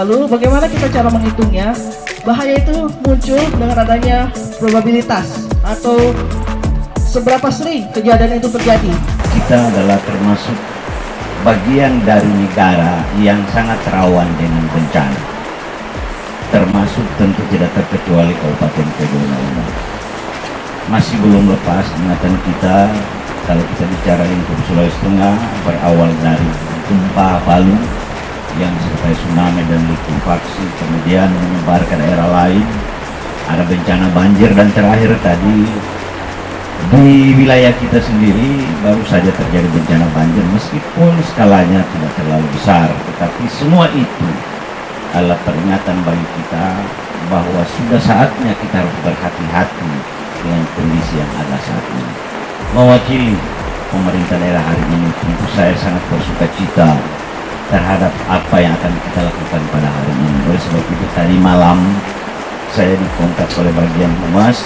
Lalu bagaimana kita cara menghitungnya? Bahaya itu muncul dengan adanya probabilitas atau seberapa sering kejadian itu terjadi. Kita adalah termasuk bagian dari negara yang sangat rawan dengan bencana. Termasuk tentu tidak terkecuali Kabupaten Tojo Una. Masih belum lepas ingatan kita kalau kita bicara lingkup Sulawesi Tengah, berawal dari gempa Palu yang disertai tsunami dan likuifaksi, kemudian menyebar ke daerah lain, ada bencana banjir, dan terakhir tadi di wilayah kita sendiri baru saja terjadi bencana banjir, meskipun skalanya tidak terlalu besar, tetapi semua itu adalah peringatan bagi kita bahwa sudah saatnya kita harus berhati-hati dengan kondisi yang ada saat ini. Mewakili pemerintah daerah hari ini, tentu saya sangat bersuka cita terhadap apa yang akan kita lakukan pada hari ini. Oleh sebab itu tadi malam saya dikontak oleh bagian humas,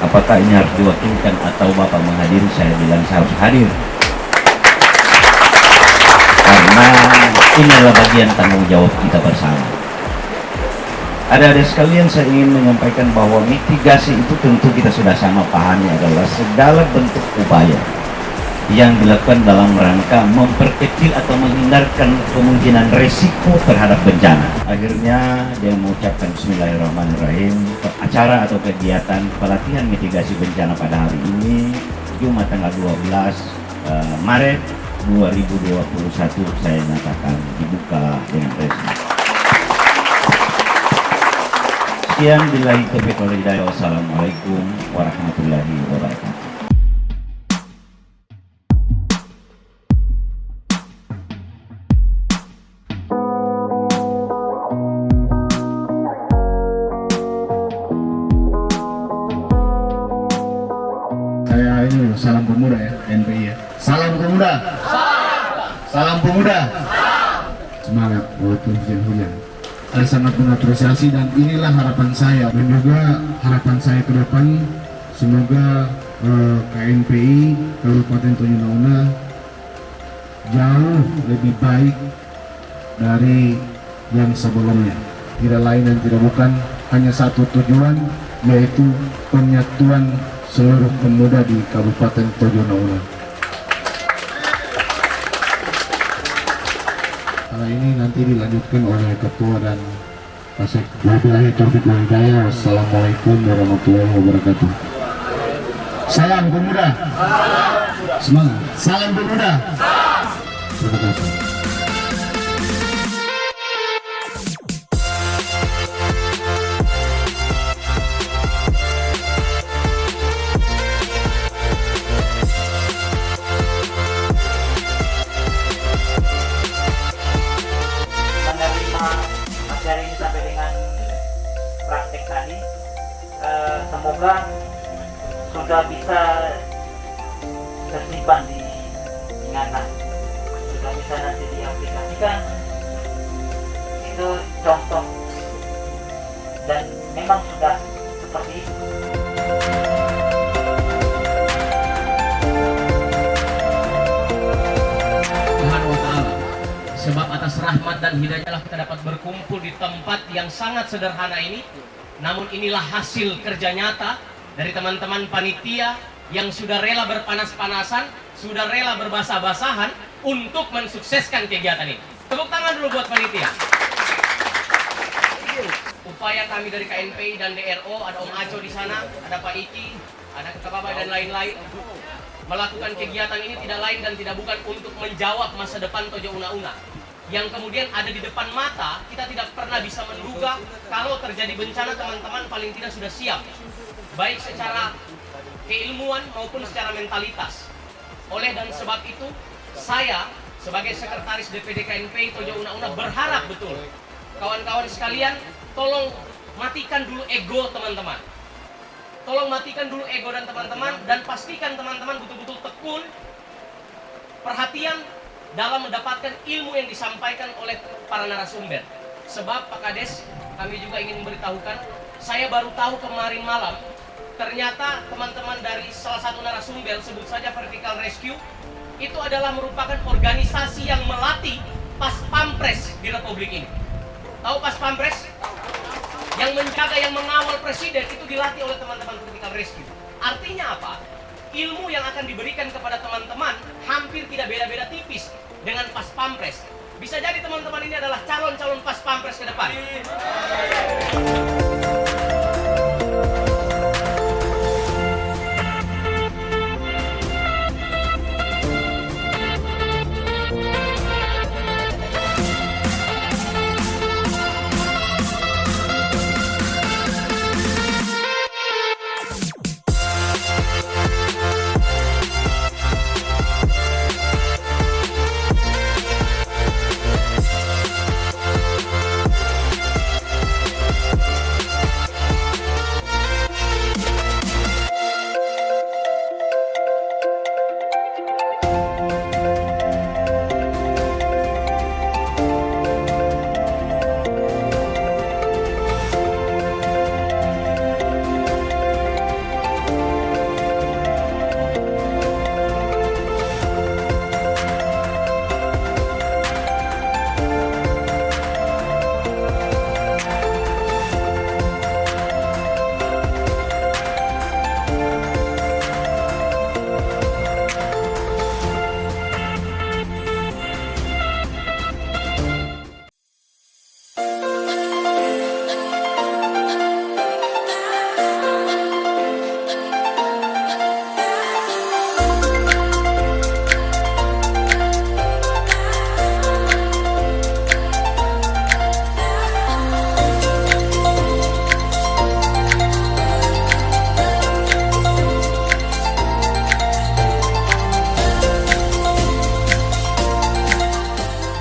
apakah ini harus diwakilkan atau Bapak menghadiri. Saya bilang saya harus hadir, karena ini adalah bagian tanggung jawab kita bersama. Adik-adik sekalian, saya ingin menyampaikan bahwa mitigasi itu tentu kita sudah sama pahami adalah segala bentuk upaya yang dilakukan dalam rangka memperkecil atau menghindarkan kemungkinan resiko terhadap bencana. Akhirnya dia mengucapkan Bismillahirrahmanirrahim, acara atau kegiatan pelatihan mitigasi bencana pada hari ini Jumat tanggal 12 Maret 2021 saya nyatakan dibuka dengan resmi. Sekian, billahi taufiq wal hidayah. Wassalamualaikum warahmatullahi wabarakatuh. Ini salam pemuda ya, NPI ya. Salam pemuda. Salam pemuda. Semangat walaupun hujan-hujan. Saya sangat mengapresiasi, dan inilah harapan saya dan juga harapan saya ke depan, semoga KNPI Kabupaten Tojo Una jauh lebih baik dari yang sebelumnya. Tidak lain dan tidak bukan, hanya satu tujuan, yaitu penyatuan seluruh pemuda di Kabupaten Tojo Una. Hal ini nanti dilanjutkan oleh Ketua dan Kasek. Wabillahi taufiq wal hidayah. Wassalamualaikum warahmatullahi wabarakatuh. Salam pemuda. Semangat. Salam pemuda. Terima kasih. Materi ini sampai dengan praktek tadi, semoga sudah bisa tersimpan di ingatan, sudah bisa nanti diaplikasikan. Itu contoh, dan memang sudah seperti itu. Sebab atas rahmat dan hidayahlah kita dapat berkumpul di tempat yang sangat sederhana ini. Namun inilah hasil kerja nyata dari teman-teman panitia yang sudah rela berpanas-panasan, sudah rela berbasah-basahan untuk mensukseskan kegiatan ini. Tepuk tangan dulu buat panitia. Upaya kami dari KNPI dan DRO, ada Om Aco di sana, ada Pak Iki, ada Kak Baba dan lain-lain, melakukan kegiatan ini tidak lain dan tidak bukan untuk menjawab masa depan Tojo Una yang kemudian ada di depan mata. Kita tidak pernah bisa menduga kalau terjadi bencana, teman-teman paling tidak sudah siap, baik secara keilmuan maupun secara mentalitas. Oleh dan sebab itu, saya sebagai sekretaris DPD KNPI Tojo Una-Una berharap betul kawan-kawan sekalian, tolong matikan dulu ego teman-teman. Tolong matikan dulu ego dan teman-teman, dan pastikan teman-teman betul-betul tekun, perhatian dalam mendapatkan ilmu yang disampaikan oleh para narasumber. Sebab Pak Kades, kami juga ingin memberitahukan, saya baru tahu kemarin malam, ternyata teman-teman dari salah satu narasumber, sebut saja Vertical Rescue, itu adalah merupakan organisasi yang melatih Pas Pampres di Republik ini. Tahu Pas Pampres? Yang menjaga, yang mengawal presiden itu dilatih oleh teman-teman Vertical Rescue. Artinya apa? Ilmu yang akan diberikan kepada teman-teman hampir tidak beda-beda tipis dengan Pas Pampres. Bisa jadi teman-teman ini adalah calon-calon Pas Pampres ke depan.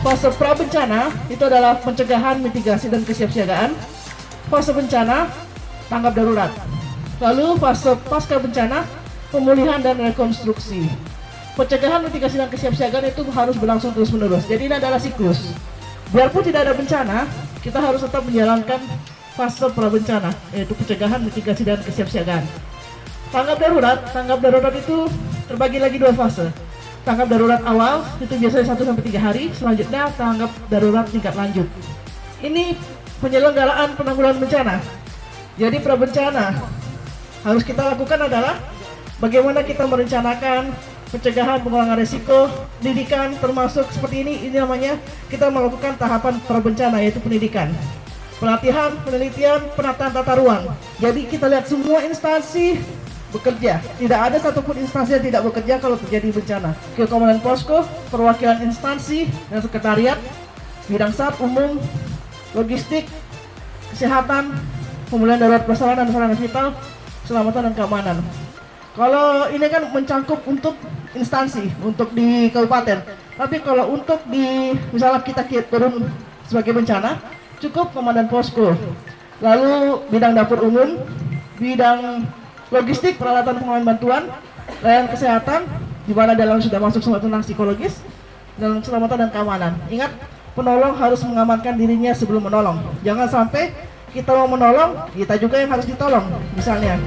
Fase prabencana itu adalah pencegahan, mitigasi, dan kesiapsiagaan. Fase bencana, tanggap darurat. Lalu fase pasca bencana, pemulihan dan rekonstruksi. Pencegahan, mitigasi, dan kesiapsiagaan itu harus berlangsung terus-menerus. Jadi ini adalah siklus. Biarpun tidak ada bencana, kita harus tetap menjalankan fase prabencana, yaitu pencegahan, mitigasi, dan kesiapsiagaan. Tanggap darurat itu terbagi lagi dua fase. Tanggap darurat awal itu biasanya 1-3 hari, selanjutnya tanggap darurat tingkat lanjut. Ini penyelenggaraan penanggulangan bencana. Jadi prabencana harus kita lakukan adalah bagaimana kita merencanakan pencegahan, pengurangan risiko, pendidikan termasuk seperti ini namanya kita melakukan tahapan prabencana, yaitu pendidikan. Pelatihan, penelitian, penataan tata ruang. Jadi kita lihat semua instansi bekerja. Tidak ada satupun instansi yang tidak bekerja kalau terjadi bencana. Komandan Posko, perwakilan instansi dan sekretariat, bidang SAT umum, logistik, kesehatan, pemulihan darurat permasalahan dan sarana vital, keselamatan dan keamanan. Kalau ini kan mencakup untuk instansi, untuk di kabupaten. Tapi kalau untuk di misalnya kita turun sebagai bencana, cukup komandan Posko. Lalu bidang dapur umum, bidang logistik, peralatan pengaman bantuan, layanan kesehatan, di mana dalam sudah masuk semua tentang psikologis, dan keselamatan dan keamanan. Ingat, penolong harus mengamankan dirinya sebelum menolong. Jangan sampai kita mau menolong, kita juga yang harus ditolong, misalnya.